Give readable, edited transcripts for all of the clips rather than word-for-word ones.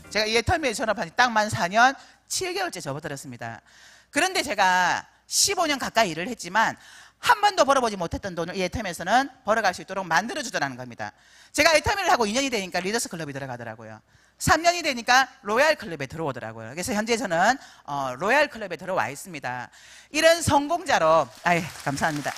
제가 이 애터미에 전업한 지 딱 만 4년 7개월째 접어들었습니다. 그런데 제가 15년 가까이 일을 했지만 한 번도 벌어보지 못했던 돈을 이 애터미에서는 벌어갈 수 있도록 만들어주더라는 겁니다. 제가 애터미를 하고 2년이 되니까 리더스 클럽이 들어가더라고요. 3년이 되니까 로얄 클럽에 들어오더라고요. 그래서 현재 저는 로얄 클럽에 들어와 있습니다. 이런 성공자로 감사합니다.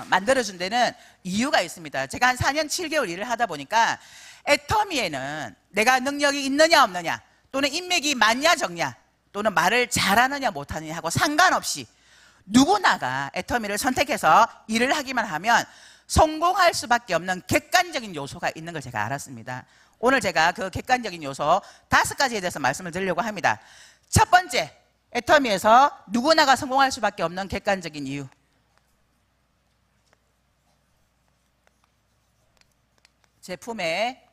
만들어준 데는 이유가 있습니다. 제가 한 4년 7개월 일을 하다 보니까 애터미에는 내가 능력이 있느냐 없느냐, 또는 인맥이 많냐 적냐, 또는 말을 잘하느냐 못하느냐 하고 상관없이 누구나가 애터미를 선택해서 일을 하기만 하면 성공할 수밖에 없는 객관적인 요소가 있는 걸 제가 알았습니다. 오늘 제가 그 객관적인 요소 5가지에 대해서 말씀을 드리려고 합니다. 첫 번째, 애터미에서 누구나가 성공할 수밖에 없는 객관적인 이유. 제품의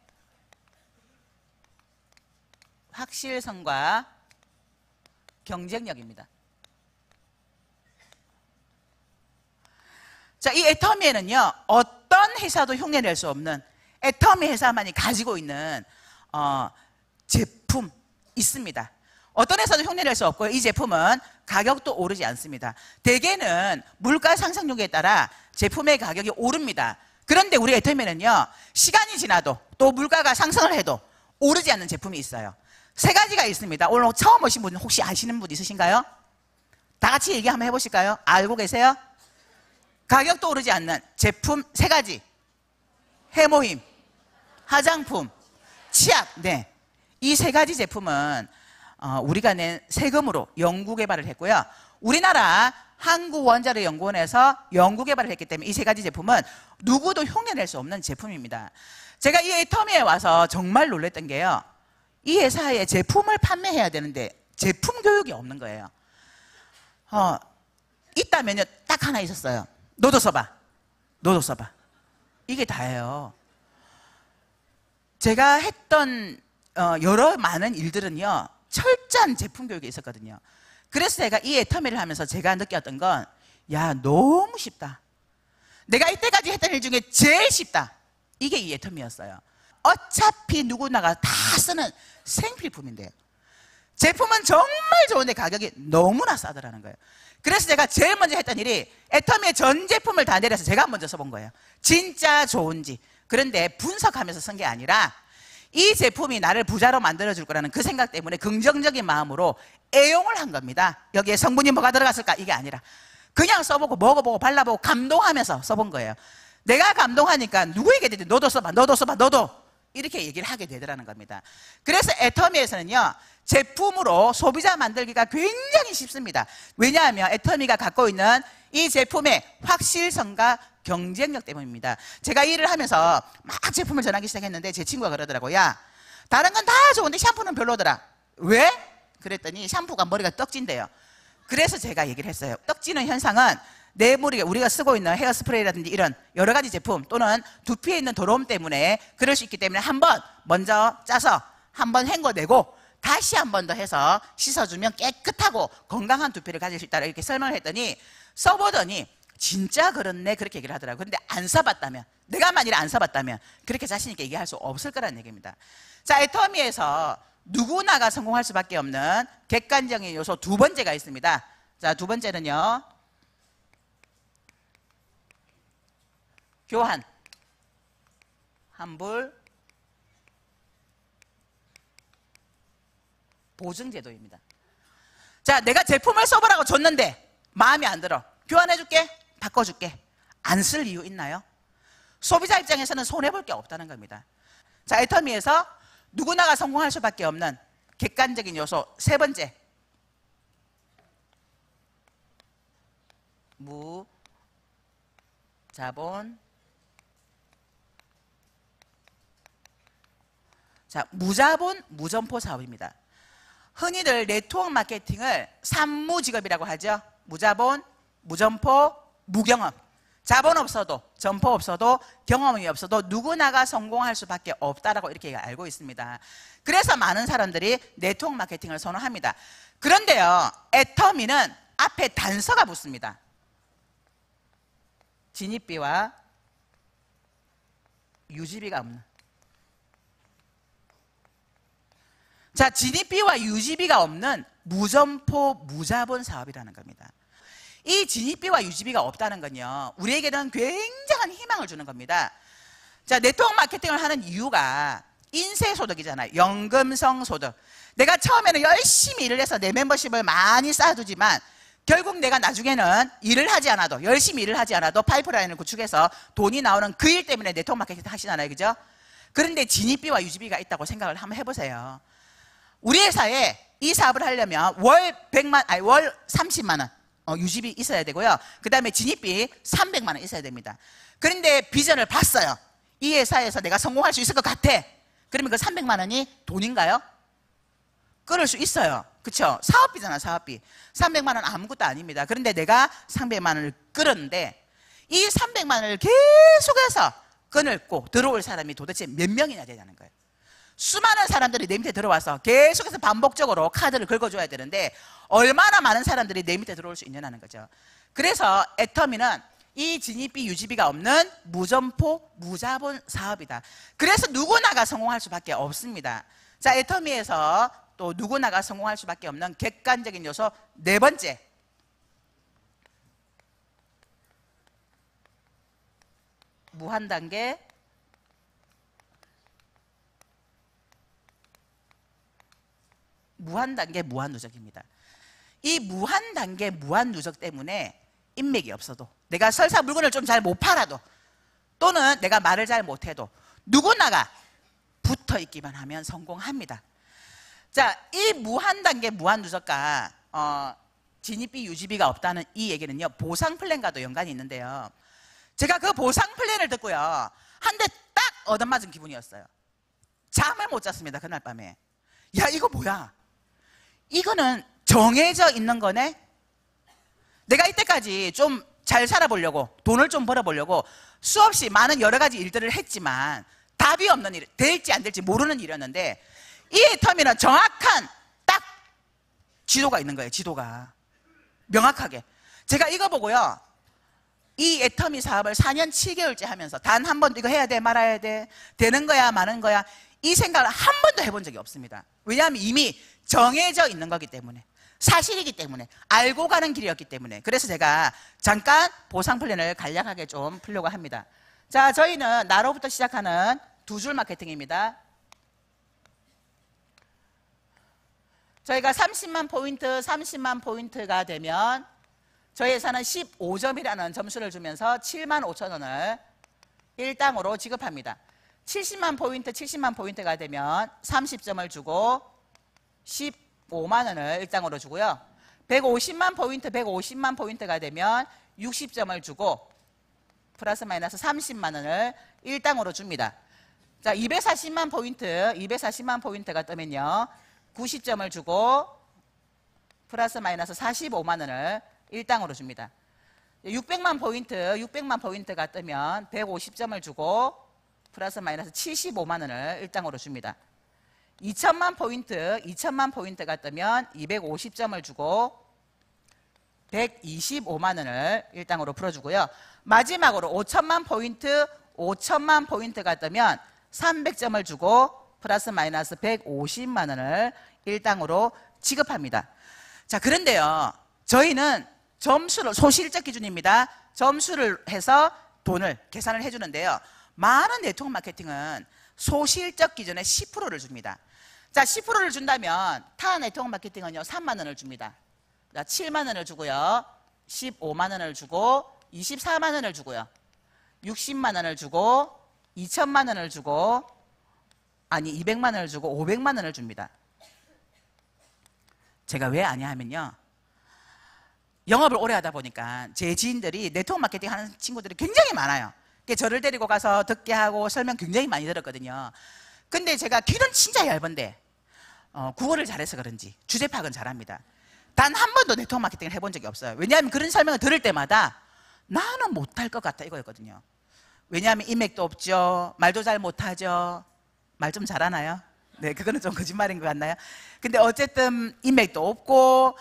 확실성과 경쟁력입니다. 자, 이 애터미에는요, 어떤 회사도 흉내낼 수 없는 애터미 회사만이 가지고 있는 제품 있습니다. 어떤 회사도 흉내낼 수 없고요. 이 제품은 가격도 오르지 않습니다. 대개는 물가 상승률에 따라 제품의 가격이 오릅니다. 그런데 우리 애터미는요, 시간이 지나도 또 물가가 상승을 해도 오르지 않는 제품이 있어요. 3가지가 있습니다. 오늘 처음 오신 분 혹시 아시는 분 있으신가요? 다 같이 얘기 한번 해보실까요? 알고 계세요? 가격도 오르지 않는 제품 3가지. 해모임, 화장품, 치약. 네, 이 3가지 제품은 우리가 낸 세금으로 연구 개발을 했고요. 우리나라 한국원자력연구원에서 연구 개발을 했기 때문에 이 3가지 제품은 누구도 흉내낼 수 없는 제품입니다. 제가 이 애터미에 와서 정말 놀랐던 게요, 이 회사에 제품을 판매해야 되는데 제품 교육이 없는 거예요. 있다면요, 딱 하나 있었어요. 너도 써봐. 너도 써봐. 이게 다예요. 제가 했던 여러 많은 일들은요, 철저한 제품 교육이 있었거든요. 그래서 제가 이 애터미를 하면서 제가 느꼈던 건, 야, 너무 쉽다. 내가 이때까지 했던 일 중에 제일 쉽다. 이게 이 애터미였어요. 어차피 누구나가 다 쓰는 생필품인데요, 제품은 정말 좋은데 가격이 너무나 싸더라는 거예요. 그래서 제가 제일 먼저 했던 일이 애터미의 전 제품을 다 내려서 제가 먼저 써본 거예요. 진짜 좋은지. 그런데 분석하면서 쓴 게 아니라 이 제품이 나를 부자로 만들어줄 거라는 그 생각 때문에 긍정적인 마음으로 애용을 한 겁니다. 여기에 성분이 뭐가 들어갔을까? 이게 아니라 그냥 써보고 먹어보고 발라보고 감동하면서 써본 거예요. 내가 감동하니까 누구에게 되든 너도 써봐, 너도 써봐, 너도, 이렇게 얘기를 하게 되더라는 겁니다. 그래서 애터미에서는요, 제품으로 소비자 만들기가 굉장히 쉽습니다. 왜냐하면 애터미가 갖고 있는 이 제품의 확실성과 경쟁력 때문입니다. 제가 일을 하면서 막 제품을 전하기 시작했는데 제 친구가 그러더라고요. 야, 다른 건 다 좋은데 샴푸는 별로더라. 왜? 그랬더니 샴푸가 머리가 떡진대요. 그래서 제가 얘기를 했어요. 떡지는 현상은 내 머리에 우리가 쓰고 있는 헤어스프레이라든지 이런 여러 가지 제품 또는 두피에 있는 더러움 때문에 그럴 수 있기 때문에 한번 먼저 짜서 한번 헹궈내고 다시 한 번 더 해서 씻어주면 깨끗하고 건강한 두피를 가질 수 있다, 이렇게 설명을 했더니 써보더니 진짜 그렇네, 그렇게 얘기를 하더라고요. 그런데 안 써봤다면, 내가 만일 안 써봤다면 그렇게 자신 있게 얘기할 수 없을 거라는 얘기입니다. 자, 애터미에서 누구나가 성공할 수밖에 없는 객관적인 요소 2번째가 있습니다. 자, 2번째는요, 교환, 환불, 보증제도입니다. 자, 내가 제품을 써보라고 줬는데 마음에 안 들어. 교환해줄게, 바꿔줄게. 안 쓸 이유 있나요? 소비자 입장에서는 손해볼 게 없다는 겁니다. 자, 애터미에서 누구나가 성공할 수밖에 없는 객관적인 요소 3번째, 무자본. 자, 무자본 무점포 사업입니다. 흔히들 네트워크 마케팅을 산무직업이라고 하죠. 무자본, 무점포, 무경험. 자본 없어도, 점포 없어도, 경험이 없어도 누구나가 성공할 수밖에 없다라고 이렇게 알고 있습니다. 그래서 많은 사람들이 네트워크 마케팅을 선호합니다. 그런데요, 애터미는 앞에 단서가 붙습니다. 진입비와 유지비가 없는. 자, 진입비와 유지비가 없는 무점포 무자본 사업이라는 겁니다. 이 진입비와 유지비가 없다는 건요, 우리에게는 굉장한 희망을 주는 겁니다. 자, 네트워크 마케팅을 하는 이유가 인쇄소득이잖아요. 연금성 소득. 내가 처음에는 열심히 일을 해서 내 멤버십을 많이 쌓아두지만 결국 내가 나중에는 일을 하지 않아도, 열심히 일을 하지 않아도 파이프라인을 구축해서 돈이 나오는 그 일 때문에 네트워크 마케팅 하시잖아요. 그죠? 그런데 진입비와 유지비가 있다고 생각을 한번 해보세요. 우리 회사에 이 사업을 하려면 월 30만 원 유지비 있어야 되고요. 그 다음에 진입비 300만 원 있어야 됩니다. 그런데 비전을 봤어요. 이 회사에서 내가 성공할 수 있을 것 같아. 그러면 그 300만 원이 돈인가요? 끊을 수 있어요. 그렇죠? 사업비잖아, 사업비. 300만 원 아무것도 아닙니다. 그런데 내가 300만 원을 끌었는데 이 300만 원을 계속해서 끊고 들어올 사람이 도대체 몇 명이나 되냐는 거예요. 수많은 사람들이 내 밑에 들어와서 계속해서 반복적으로 카드를 긁어줘야 되는데 얼마나 많은 사람들이 내 밑에 들어올 수 있냐는 거죠. 그래서 애터미는 이 진입비 유지비가 없는 무점포 무자본 사업이다. 그래서 누구나가 성공할 수밖에 없습니다. 자, 애터미에서 또 누구나가 성공할 수밖에 없는 객관적인 요소 네 번째, 무한단계 무한누적입니다. 이 무한단계 무한누적 때문에 인맥이 없어도, 내가 설사 물건을 좀 잘 못 팔아도, 또는 내가 말을 잘 못해도 누구나가 붙어있기만 하면 성공합니다. 자, 이 무한단계 무한누적과 진입비 유지비가 없다는 이 얘기는요, 보상 플랜과도 연관이 있는데요, 제가 그 보상 플랜을 듣고요, 한 대 딱 얻어맞은 기분이었어요. 잠을 못 잤습니다, 그날 밤에. 야, 이거 뭐야? 이거는 정해져 있는 거네? 내가 이때까지 좀 잘 살아보려고, 돈을 좀 벌어보려고 수없이 많은 여러 가지 일들을 했지만 답이 없는 일, 될지 안 될지 모르는 일이었는데 이 애터미는 정확한 딱 지도가 있는 거예요. 지도가 명확하게. 제가 이거 보고요, 이 애터미 사업을 4년 7개월째 하면서 단 한 번도 이거 해야 돼 말아야 돼, 되는 거야 마는 거야, 이 생각을 한 번도 해본 적이 없습니다. 왜냐하면 이미 정해져 있는 거기 때문에, 사실이기 때문에, 알고 가는 길이었기 때문에. 그래서 제가 잠깐 보상 플랜을 간략하게 좀 풀려고 합니다. 자, 저희는 나로부터 시작하는 두 줄 마케팅입니다. 저희가 30만 포인트가 되면 저희 회사는 15점이라는 점수를 주면서 7만 5천 원을 일당으로 지급합니다. 70만 포인트가 되면 30점을 주고 15만 원을 일당으로 주고요. 150만 포인트가 되면 60점을 주고 플러스 마이너스 30만 원을 일당으로 줍니다. 자, 240만 포인트가 뜨면요, 90점을 주고 플러스 마이너스 45만 원을 일당으로 줍니다. 600만 포인트가 뜨면 150점을 주고 플러스 마이너스 75만 원을 일당으로 줍니다. 2천만 포인트가 뜨면 250점을 주고 125만 원을 일당으로 풀어주고요. 마지막으로 5천만 포인트가 뜨면 300점을 주고 플러스 마이너스 150만 원을 일당으로 지급합니다. 자, 그런데요, 저희는 점수를, 소실적 기준입니다. 점수를 해서 돈을 계산을 해주는데요, 많은 네트워크 마케팅은 소실적 기준에 10%를 줍니다. 자, 10%를 준다면 타 네트워크 마케팅은요, 3만 원을 줍니다. 자, 7만 원을 주고요, 15만 원을 주고 24만 원을 주고요, 60만 원을 주고 2천만 원을 주고, 아니 200만 원을 주고 500만 원을 줍니다. 제가 왜 아냐 하면요, 영업을 오래 하다 보니까 제 지인들이 네트워크 마케팅 하는 친구들이 굉장히 많아요. 저를 데리고 가서 듣게 하고 설명 굉장히 많이 들었거든요. 근데 제가 귀는 진짜 얇은데 국어를 잘해서 그런지 주제 파악은 잘합니다. 단 한 번도 네트워크 마케팅을 해본 적이 없어요. 왜냐하면 그런 설명을 들을 때마다 나는 못할 것 같다 이거였거든요. 왜냐하면 인맥도 없죠, 말도 잘 못하죠. 말 좀 잘하나요? 네, 그거는 좀 거짓말인 것 같나요? 근데 어쨌든 인맥도 없고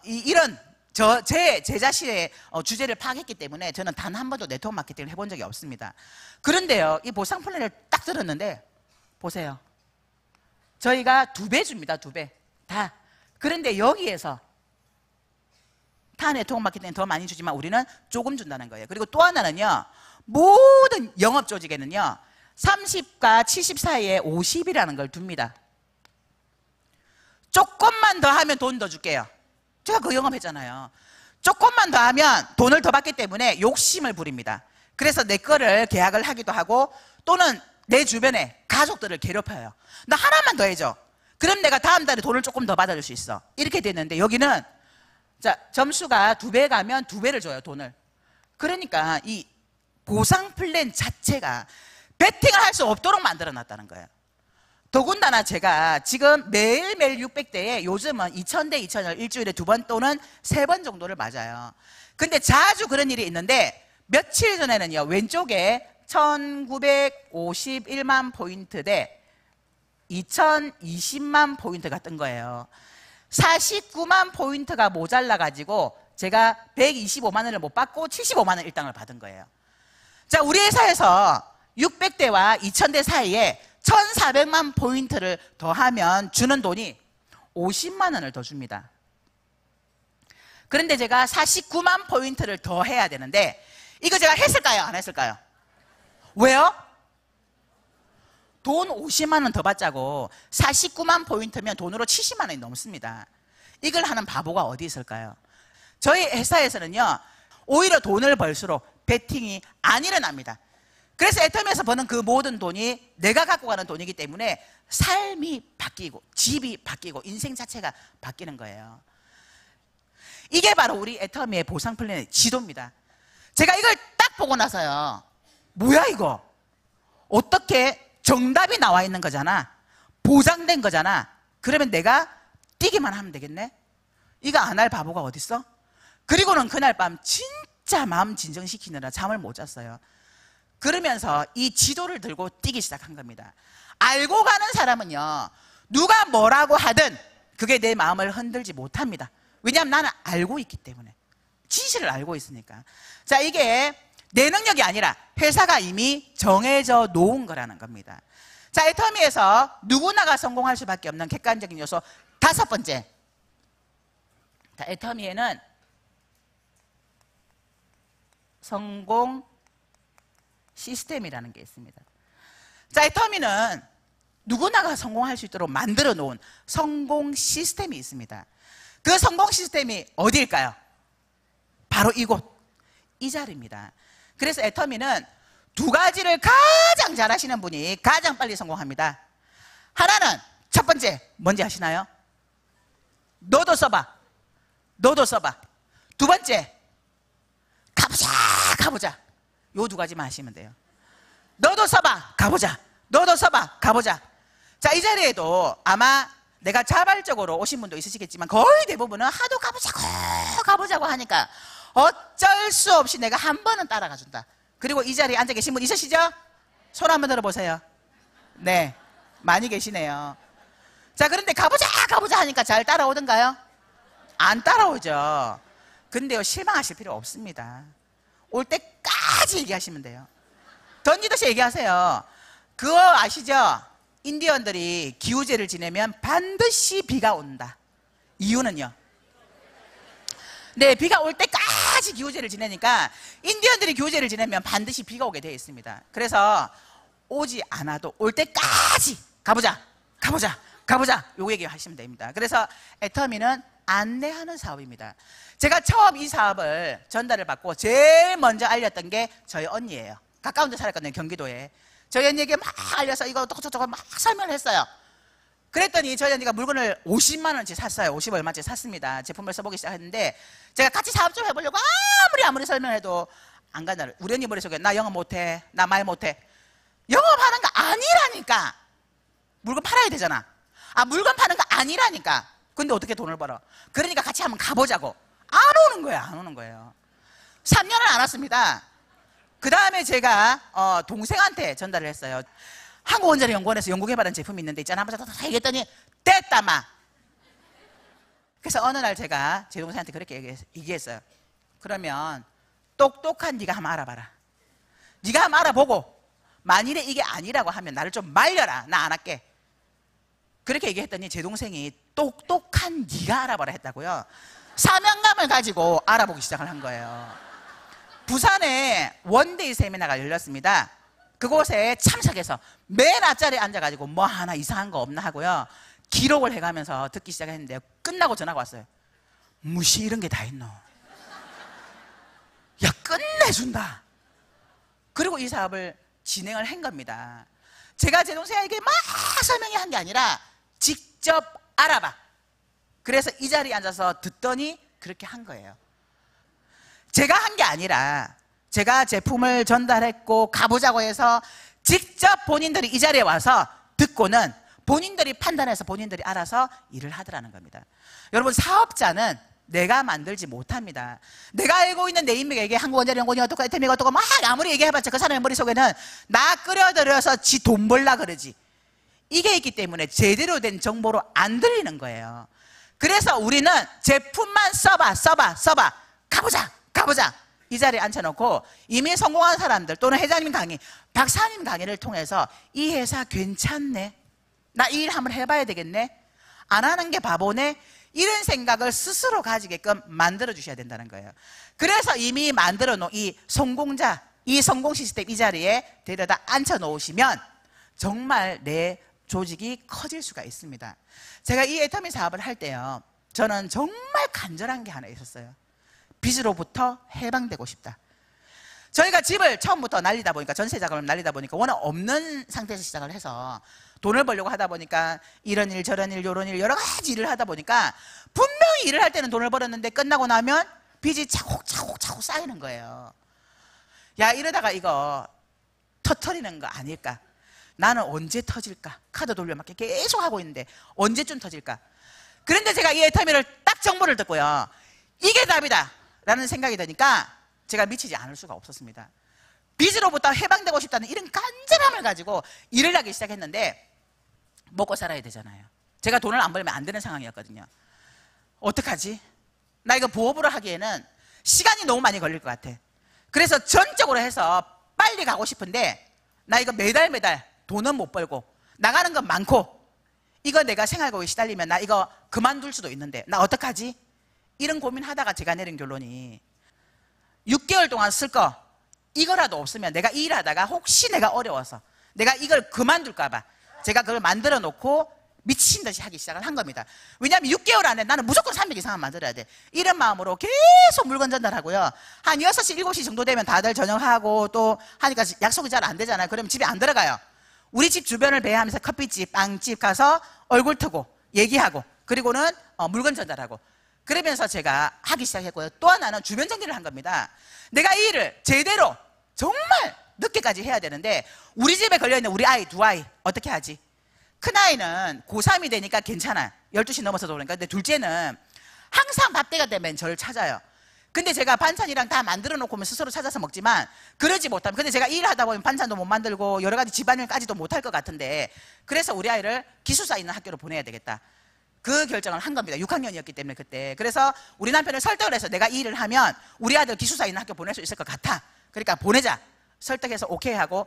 이런 제 자신의 주제를 파악했기 때문에 저는 단 한 번도 네트워크 마케팅을 해본 적이 없습니다. 그런데요, 이 보상 플랜을 딱 들었는데 보세요. 저희가 2배 줍니다. 2배 다. 그런데 여기에서 타 네트워크 마케팅은 더 많이 주지만 우리는 조금 준다는 거예요. 그리고 또 하나는요, 모든 영업 조직에는요 30과 70 사이에 50이라는 걸 둡니다. 조금만 더 하면 돈 더 줄게요. 제가 그 영업했잖아요. 조금만 더 하면 돈을 더 받기 때문에 욕심을 부립니다. 그래서 내 거를 계약을 하기도 하고, 또는 내 주변에 가족들을 괴롭혀요. 나 하나만 더 해줘. 그럼 내가 다음 달에 돈을 조금 더 받아줄 수 있어. 이렇게 됐는데 여기는 자, 점수가 2배 가면 2배를 줘요, 돈을. 그러니까 이 보상 플랜 자체가 베팅을 할 수 없도록 만들어 놨다는 거예요. 더군다나 제가 지금 매일매일 600대에 요즘은 2000대 2000을 일주일에 2번 또는 3번 정도를 맞아요. 근데 자주 그런 일이 있는데, 며칠 전에는요, 왼쪽에 1951만 포인트 대 2020만 포인트가 뜬 거예요. 49만 포인트가 모자라 가지고 제가 125만 원을 못 받고 75만 원 일당을 받은 거예요. 자, 우리 회사에서 600대와 2000대 사이에 1400만 포인트를 더하면 주는 돈이 50만 원을 더 줍니다. 그런데 제가 49만 포인트를 더 해야 되는데, 이거 제가 했을까요? 안 했을까요? 왜요? 돈 50만 원 더 받자고 49만 포인트면 돈으로 70만 원이 넘습니다. 이걸 하는 바보가 어디 있을까요? 저희 회사에서는요, 오히려 돈을 벌수록 베팅이 안 일어납니다. 그래서 애텀에서 버는 그 모든 돈이 내가 갖고 가는 돈이기 때문에 삶이 바뀌고 집이 바뀌고 인생 자체가 바뀌는 거예요. 이게 바로 우리 애터미의 보상 플랜의 지도입니다. 제가 이걸 딱 보고 나서요, 뭐야 이거? 어떻게 정답이 나와 있는 거잖아, 보장된 거잖아. 그러면 내가 뛰기만 하면 되겠네? 이거 안 할 바보가 어딨어? 그리고는 그날 밤 진짜 마음 진정시키느라 잠을 못 잤어요. 그러면서 이 지도를 들고 뛰기 시작한 겁니다. 알고 가는 사람은요, 누가 뭐라고 하든 그게 내 마음을 흔들지 못합니다. 왜냐하면 나는 알고 있기 때문에, 진실을 알고 있으니까. 자, 이게 내 능력이 아니라 회사가 이미 정해져 놓은 거라는 겁니다. 자, 애터미에서 누구나가 성공할 수밖에 없는 객관적인 요소 5번째. 자, 애터미에는 성공 시스템이라는 게 있습니다. 자, 애터미는 누구나가 성공할 수 있도록 만들어 놓은 성공 시스템이 있습니다. 그 성공 시스템이 어디일까요? 바로 이곳, 이 자리입니다. 그래서 애터미는 2가지를 가장 잘하시는 분이 가장 빨리 성공합니다. 하나는, 첫 번째 뭔지 아시나요? 너도 써봐. 너도 써봐. 2번째, 가보자 가보자. 요 2가지만 하시면 돼요. 너도 써봐, 가보자. 너도 써봐, 가보자. 자, 이 자리에도 아마 내가 자발적으로 오신 분도 있으시겠지만 거의 대부분은 하도 가보자고 하니까 어쩔 수 없이 내가 한 번은 따라가 준다. 그리고 이 자리에 앉아 계신 분 있으시죠? 손 한번 들어보세요. 네, 많이 계시네요. 자, 그런데 가보자 하니까 잘 따라오던가요? 안 따라오죠. 근데요, 실망하실 필요 없습니다. 올 때까지 얘기하시면 돼요. 던지듯이 얘기하세요. 그거 아시죠? 인디언들이 기우제를 지내면 반드시 비가 온다. 이유는요? 네, 비가 올 때까지 기우제를 지내니까 인디언들이 기우제를 지내면 반드시 비가 오게 되어 있습니다. 그래서 오지 않아도 올 때까지 가보자 요 얘기 하시면 됩니다. 그래서 애터미는 안내하는 사업입니다. 제가 처음 이 사업을 전달을 받고 제일 먼저 알렸던 게 저희 언니예요. 가까운 데 살았거든요, 경기도에. 저희 언니에게 막 알려서 이거 어쩌고 막 설명을 했어요. 그랬더니 저희 언니가 물건을 50만 원치 샀어요. 50 얼마치 샀습니다. 제품을 써보기 시작했는데, 제가 같이 사업 좀 해보려고 아무리 설명해도 안 간다는. 우리 언니 머릿속에 나 영업 못해, 나 말 못해. 영업하는 거 아니라니까. 물건 팔아야 되잖아. 아, 물건 파는 거 아니라니까. 근데 어떻게 돈을 벌어? 그러니까 같이 한번 가보자고. 안 오는 거예요, 안 오는 거예요. 3년을 안 왔습니다. 그 다음에 제가 동생한테 전달을 했어요. 한국원자력연구원에서 연구개발한 제품이 있는데 있잖아. 한번 다 얘기했더니 됐다 마. 그래서 어느 날 제가 제 동생한테 그렇게 얘기했어요. 그러면 똑똑한 네가 한번 알아봐라. 네가 한번 알아보고 만일에 이게 아니라고 하면 나를 좀 말려라. 나 안 할게. 그렇게 얘기했더니 제 동생이 똑똑한 네가 알아봐라 했다고요. 사명감을 가지고 알아보기 시작을 한 거예요. 부산에 원데이 세미나가 열렸습니다. 그곳에 참석해서 맨 앞자리에 앉아가지고 뭐 하나 이상한 거 없나 하고요, 기록을 해가면서 듣기 시작했는데 끝나고 전화가 왔어요. 무시 이런 게 다 있노? 야, 끝내준다. 그리고 이 사업을 진행을 한 겁니다. 제가 제 동생에게 막 설명한 게 아니라 직접 알아봐. 그래서 이 자리에 앉아서 듣더니 그렇게 한 거예요. 제가 한 게 아니라 제가 제품을 전달했고 가보자고 해서 직접 본인들이 이 자리에 와서 듣고는 본인들이 판단해서 본인들이 알아서 일을 하더라는 겁니다. 여러분, 사업자는 내가 만들지 못합니다. 내가 알고 있는 내 인맥에게 한국원자리 연구원이 어떻고 애템이가 어떻고 막 아무리 얘기해봤자 그 사람의 머릿속에는 나 끌어들여서 지 돈 벌라 그러지, 이게 있기 때문에 제대로 된 정보로 안 들리는 거예요. 그래서 우리는 제품만 써봐 가보자 이 자리에 앉혀놓고 이미 성공한 사람들 또는 회장님 강의, 박사님 강의를 통해서 이 회사 괜찮네, 나 이 일 한번 해봐야 되겠네, 안 하는 게 바보네, 이런 생각을 스스로 가지게끔 만들어 주셔야 된다는 거예요. 그래서 이미 만들어 놓은 이 성공자, 이 성공 시스템 이 자리에 데려다 앉혀 놓으시면 정말 내 조직이 커질 수가 있습니다. 제가 이 애터미 사업을 할 때요, 저는 정말 간절한 게 하나 있었어요. 빚으로부터 해방되고 싶다. 저희가 집을 처음부터 날리다 보니까, 전세 자금을 날리다 보니까 워낙 없는 상태에서 시작을 해서 돈을 벌려고 하다 보니까 이런 일 저런 일 요런 일 여러 가지 일을 하다 보니까 분명히 일을 할 때는 돈을 벌었는데 끝나고 나면 빚이 차곡차곡 쌓이는 거예요. 야, 이러다가 이거 터트리는 거 아닐까? 나는 언제 터질까? 카드 돌려막기 계속 하고 있는데 언제쯤 터질까? 그런데 제가 이 애터미를 딱 정보를 듣고요, 이게 답이다 라는 생각이 드니까 제가 미치지 않을 수가 없었습니다. 빚으로부터 해방되고 싶다는 이런 간절함을 가지고 일을 하기 시작했는데 먹고 살아야 되잖아요. 제가 돈을 안 벌면 안 되는 상황이었거든요. 어떡하지? 나 이거 부업으로 하기에는 시간이 너무 많이 걸릴 것 같아. 그래서 전적으로 해서 빨리 가고 싶은데 나 이거 매달 돈은 못 벌고 나가는 건 많고 이거 내가 생활고에 시달리면 나 이거 그만둘 수도 있는데 나 어떡하지? 이런 고민하다가 제가 내린 결론이 6개월 동안 쓸 거 이거라도 없으면 내가 이 일하다가 혹시 내가 어려워서 내가 이걸 그만둘까 봐 제가 그걸 만들어 놓고 미친 듯이 하기 시작을 한 겁니다. 왜냐하면 6개월 안에 나는 무조건 300 이상은 만들어야 돼. 이런 마음으로 계속 물건 전달하고요. 한 6시, 7시 정도 되면 다들 저녁하고 또 하니까 약속이 잘 안 되잖아요. 그러면 집에 안 들어가요. 우리 집 주변을 배회하면서 커피집, 빵집 가서 얼굴 트고 얘기하고 그리고는 물건 전달하고 그러면서 제가 하기 시작했고요. 또 하나는 주변 정리를 한 겁니다. 내가 이 일을 제대로 정말 늦게까지 해야 되는데 우리 집에 걸려있는 우리 아이 두 아이 어떻게 하지? 큰아이는 고3이 되니까 괜찮아. 12시 넘어서도 그러니까. 근데 둘째는 항상 밥 때가 되면 저를 찾아요. 근데 제가 반찬이랑 다 만들어 놓고 오면 스스로 찾아서 먹지만 그러지 못하면 근데 제가 일을 하다 보면 반찬도 못 만들고 여러 가지 집안일까지도 못할 것 같은데 그래서 우리 아이를 기숙사 있는 학교로 보내야 되겠다. 그 결정을 한 겁니다. 6학년이었기 때문에 그때. 그래서 우리 남편을 설득을 해서 내가 이 일을 하면 우리 아들 기숙사 있는 학교 보낼 수 있을 것 같아. 그러니까 보내자. 설득해서 오케이 하고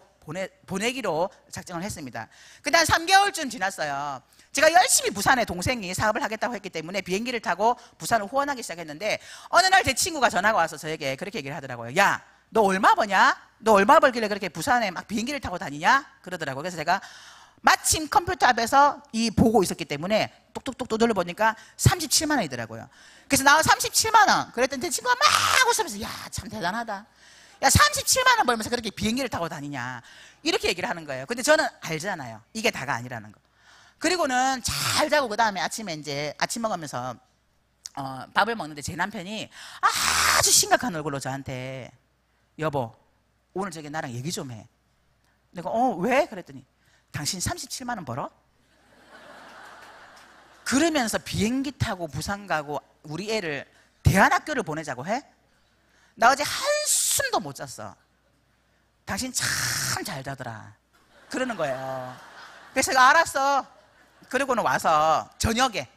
보내기로 작정을 했습니다. 근데 한 3개월쯤 지났어요. 제가 열심히 부산에 동생이 사업을 하겠다고 했기 때문에 비행기를 타고 부산을 후원하기 시작했는데 어느 날 제 친구가 전화가 와서 저에게 그렇게 얘기를 하더라고요. 야, 너 얼마 버냐? 너 얼마 벌길래 그렇게 부산에 막 비행기를 타고 다니냐? 그러더라고요. 그래서 제가 마침 컴퓨터 앞에서 보고 있었기 때문에 똑똑똑 두들려보니까 37만 원이더라고요. 그래서 나 37만 원. 그랬더니 제 친구가 막 웃으면서 야, 참 대단하다. 야, 37만 원 벌면서 그렇게 비행기를 타고 다니냐. 이렇게 얘기를 하는 거예요. 근데 저는 알잖아요. 이게 다가 아니라는 거. 그리고는 잘 자고 그 다음에 아침에 이제 아침 먹으면서 밥을 먹는데 제 남편이 아주 심각한 얼굴로 저한테 여보, 오늘 저기 나랑 얘기 좀 해. 내가 왜? 그랬더니 당신 37만 원 벌어? 그러면서 비행기 타고 부산 가고 우리 애를 대안학교를 보내자고 해? 나 어제 한숨도 못 잤어. 당신 참 잘 자더라. 그러는 거예요. 그래서 제가 알았어. 그러고는 와서 저녁에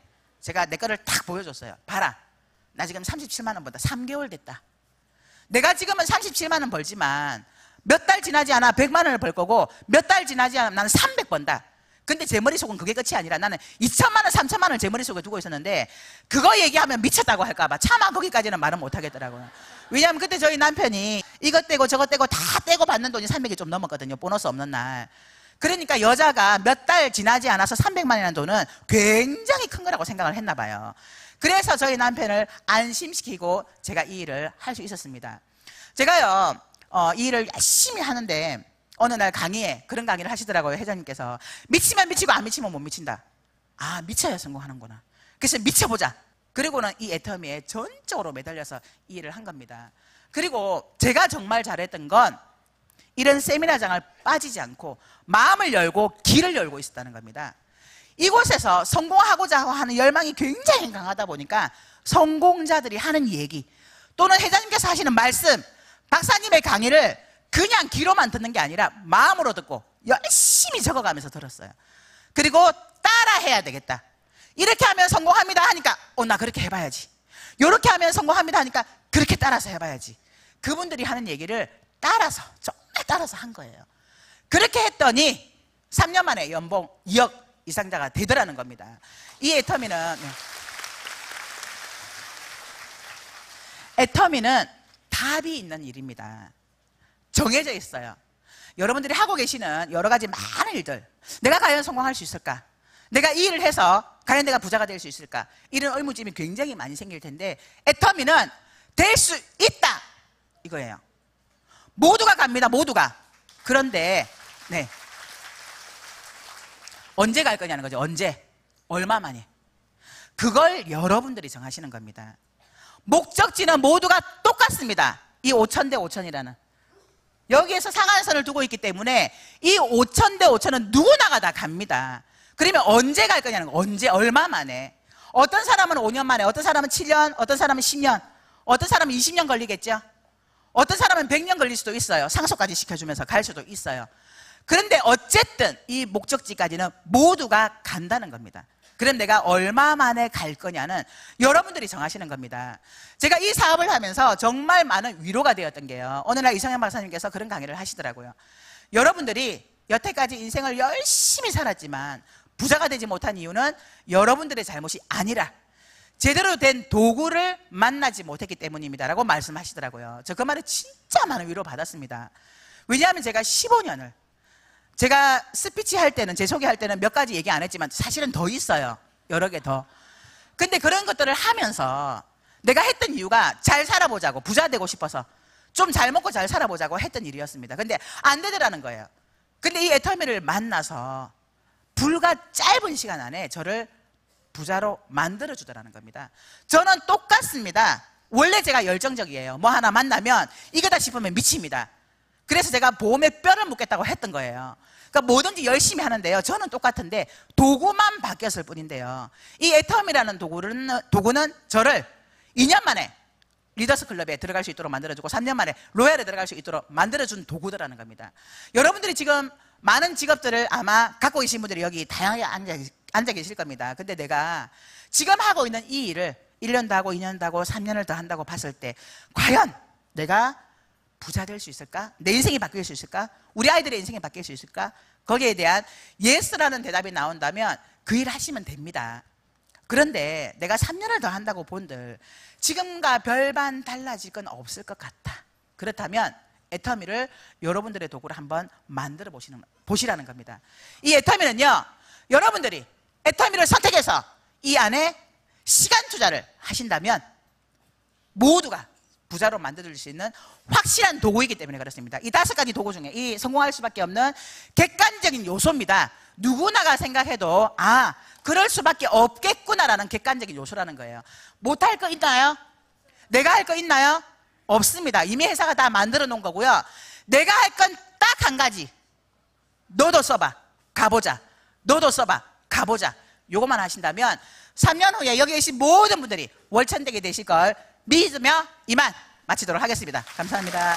제가 내 거를 딱 보여줬어요. 봐라. 나 지금 37만 원 번다. 3개월 됐다. 내가 지금은 37만 원 벌지만 몇 달 지나지 않아 100만 원을 벌 거고 몇 달 지나지 않으면 나는 300 번다. 근데 제 머릿속은 그게 끝이 아니라 나는 2천만 원, 3천만 원을 제 머릿속에 두고 있었는데 그거 얘기하면 미쳤다고 할까 봐 차마 거기까지는 말은 못 하겠더라고요. 왜냐하면 그때 저희 남편이 이것 떼고 저것 떼고 다 떼고 받는 돈이 300이 좀 넘었거든요. 보너스 없는 날. 그러니까 여자가 몇 달 지나지 않아서 300만 원이라는 돈은 굉장히 큰 거라고 생각을 했나 봐요. 그래서 저희 남편을 안심시키고 제가 이 일을 할 수 있었습니다. 제가요 이 일을 열심히 하는데 어느 날 강의에 그런 강의를 하시더라고요. 회장님께서 미치면 미치고 안 미치면 못 미친다. 아, 미쳐야 성공하는구나. 그래서 미쳐보자. 그리고는 이 애터미에 전적으로 매달려서 이 일을 한 겁니다. 그리고 제가 정말 잘했던 건 이런 세미나장을 빠지지 않고 마음을 열고 길을 열고 있었다는 겁니다. 이곳에서 성공하고자 하는 열망이 굉장히 강하다 보니까 성공자들이 하는 얘기 또는 회장님께서 하시는 말씀, 박사님의 강의를 그냥 귀로만 듣는 게 아니라 마음으로 듣고 열심히 적어가면서 들었어요. 그리고 따라해야 되겠다. 이렇게 하면 성공합니다 하니까 나 그렇게 해봐야지. 이렇게 하면 성공합니다 하니까 그렇게 따라서 해봐야지. 그분들이 하는 얘기를 따라서 정말 따라서 한 거예요. 그렇게 했더니 3년 만에 연봉 2억 이상자가 되더라는 겁니다. 이 애터미는 답이 있는 일입니다. 정해져 있어요. 여러분들이 하고 계시는 여러 가지 많은 일들, 내가 과연 성공할 수 있을까? 내가 이 일을 해서 과연 내가 부자가 될 수 있을까? 이런 의문점이 굉장히 많이 생길 텐데 애터미는 될 수 있다 이거예요. 모두가 갑니다. 모두가. 그런데 언제 갈 거냐는 거죠. 언제? 얼마 만에? 그걸 여러분들이 정하시는 겁니다. 목적지는 모두가 똑같습니다. 이 5,000대 5,000이라는 여기에서 상한선을 두고 있기 때문에 이 5,000대 5,000은 누구나가 다 갑니다. 그러면 언제 갈 거냐는 거. 언제? 얼마 만에? 어떤 사람은 5년 만에, 어떤 사람은 7년, 어떤 사람은 10년, 어떤 사람은 20년 걸리겠죠. 어떤 사람은 100년 걸릴 수도 있어요. 상속까지 시켜주면서 갈 수도 있어요. 그런데 어쨌든 이 목적지까지는 모두가 간다는 겁니다. 그럼 내가 얼마 만에 갈 거냐는 여러분들이 정하시는 겁니다. 제가 이 사업을 하면서 정말 많은 위로가 되었던 게요. 어느 날 이성현 박사님께서 그런 강의를 하시더라고요. 여러분들이 여태까지 인생을 열심히 살았지만 부자가 되지 못한 이유는 여러분들의 잘못이 아니라 제대로 된 도구를 만나지 못했기 때문입니다 라고 말씀하시더라고요. 저 그 말에 진짜 많은 위로 받았습니다. 왜냐하면 제가 15년을 제가 스피치 할 때는, 제 소개할 때는 몇 가지 얘기 안 했지만 사실은 더 있어요. 여러 개 더. 근데 그런 것들을 하면서 내가 했던 이유가 잘 살아보자고, 부자 되고 싶어서 좀 잘 먹고 잘 살아보자고 했던 일이었습니다. 근데 안 되더라는 거예요. 근데 이 애터미를 만나서 불과 짧은 시간 안에 저를 부자로 만들어주더라는 겁니다. 저는 똑같습니다. 원래 제가 열정적이에요. 뭐 하나 만나면 이거다 싶으면 미칩니다. 그래서 제가 보험에 뼈를 묻겠다고 했던 거예요. 그러니까 뭐든지 열심히 하는데요. 저는 똑같은데 도구만 바뀌었을 뿐인데요. 이 애터미라는 도구는 저를 2년 만에 리더스 클럽에 들어갈 수 있도록 만들어주고 3년 만에 로얄에 들어갈 수 있도록 만들어준 도구더라는 겁니다. 여러분들이 지금 많은 직업들을 아마 갖고 계신 분들이 여기 다양하게 앉아 계실 겁니다. 근데 내가 지금 하고 있는 이 일을 1년도 하고 2년도 하고 3년을 더 한다고 봤을 때 과연 내가 부자 될 수 있을까? 내 인생이 바뀔 수 있을까? 우리 아이들의 인생이 바뀔 수 있을까? 거기에 대한 예스라는 대답이 나온다면 그 일 하시면 됩니다. 그런데 내가 3년을 더 한다고 본들 지금과 별반 달라질 건 없을 것 같다. 그렇다면 애터미를 여러분들의 도구로 한번 만들어 보시라는 겁니다. 이 애터미는요, 여러분들이 애터미를 선택해서 이 안에 시간 투자를 하신다면 모두가 부자로 만들어줄 수 있는 확실한 도구이기 때문에 그렇습니다. 이 5가지 도구 중에 이 성공할 수밖에 없는 객관적인 요소입니다. 누구나가 생각해도 그럴 수밖에 없겠구나라는 객관적인 요소라는 거예요. 못할 거 있나요? 내가 할 거 있나요? 없습니다. 이미 회사가 다 만들어 놓은 거고요. 내가 할 건 딱 한 가지. 너도 써봐. 가보자. 너도 써봐. 가보자. 요것만 하신다면 3년 후에 여기 계신 모든 분들이 월천대기 되실 걸 믿으며 이만 마치도록 하겠습니다. 감사합니다.